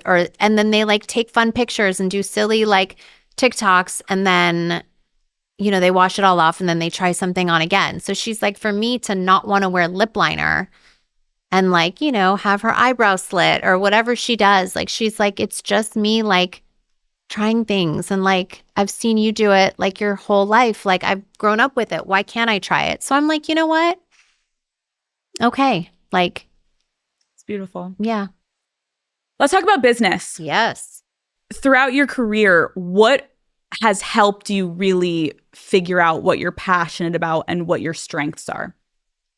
or and then they like take fun pictures and do silly like TikToks, and then they wash it all off and then they try something on again. So she's like, for me to not want to wear lip liner and like, have her eyebrow slit or whatever she does, like she's like, it's just me like trying things, and like I've seen you do it like your whole life, like I've grown up with it, why can't I try it? So I'm like, you know what? Okay, like it's beautiful. Yeah. Let's talk about business. Yes. Throughout your career, what has helped you really figure out what you're passionate about and what your strengths are?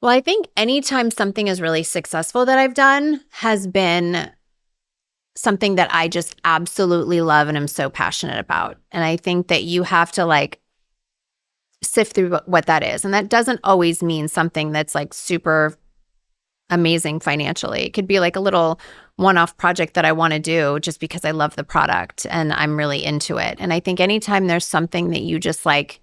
Well, I think anytime something is really successful that I've done has been something that I just absolutely love and am so passionate about. And I think that you have to like sift through what that is. And that doesn't always mean something that's like super amazing financially. It could be like a little one-off project that I want to do just because I love the product and I'm really into it. And I think anytime there's something that you just like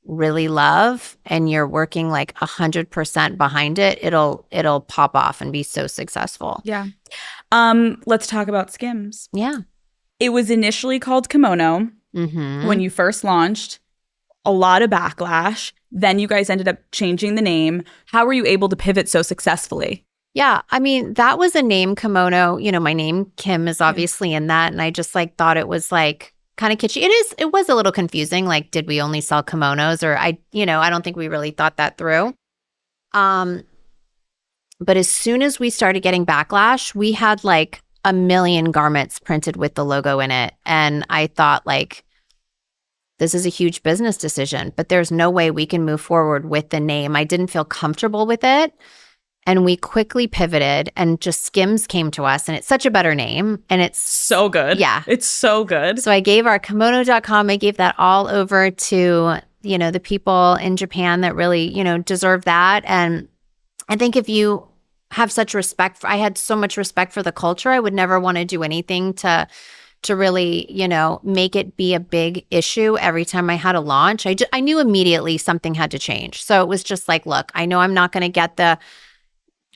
really love and you're working like 100% behind it, it'll pop off and be so successful. Yeah. Let's talk about SKIMS. Yeah. It was initially called Kimono when you first launched. A lot of backlash. Then you guys ended up changing the name. How were you able to pivot so successfully? Yeah, I mean, that was a name, Kimono. My name, Kim, is obviously in that. And I just like thought it was like kind of kitschy. It was a little confusing. Like, did we only sell kimonos? Or I don't think we really thought that through. But as soon as we started getting backlash, we had like 1 million garments printed with the logo in it. And I thought like, this is a huge business decision, but there's no way we can move forward with the name. I didn't feel comfortable with it. And we quickly pivoted and just SKIMS came to us, and it's such a better name. And it's so good. Yeah. It's so good. So I gave our kimono.com, I gave that all over to, the people in Japan that really, deserve that. And I think if you have such respect, I had so much respect for the culture, I would never want to do anything to really, make it be a big issue every time I had a launch. I knew immediately something had to change. So it was just like, look, I know I'm not going to get the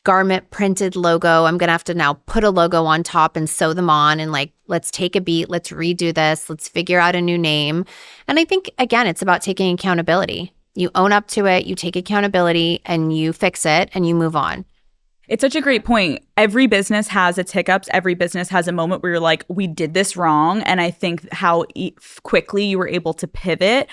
garment printed logo. I'm going to have to now put a logo on top and sew them on, and like, let's take a beat. Let's redo this. Let's figure out a new name. And I think, again, it's about taking accountability. You own up to it, you take accountability, and you fix it, and you move on. It's such a great point. Every business has its hiccups. Every business has a moment where you're like, we did this wrong. And I think how quickly you were able to pivot,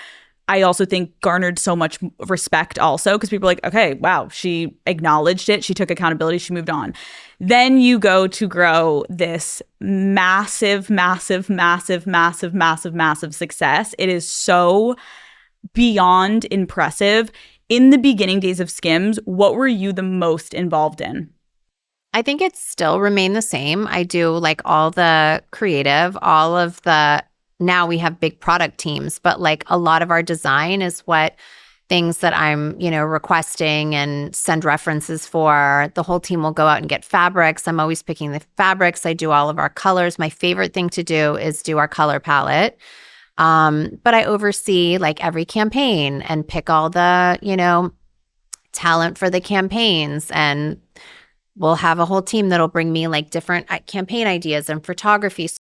I also think garnered so much respect also, because people are like, okay, wow, she acknowledged it. She took accountability. She moved on. Then you go to grow this massive, massive, massive, massive, massive, massive success. It is so beyond impressive. In the beginning days of SKIMS, what were you the most involved in? I think it's still remained the same. I do like all the creative, all of the, now we have big product teams, but like a lot of our design is what things that I'm, requesting and send references for. The whole team will go out and get fabrics. I'm always picking the fabrics. I do all of our colors. My favorite thing to do is do our color palette. But I oversee like every campaign and pick all the, talent for the campaigns, and we'll have a whole team that'll bring me like different campaign ideas and photography.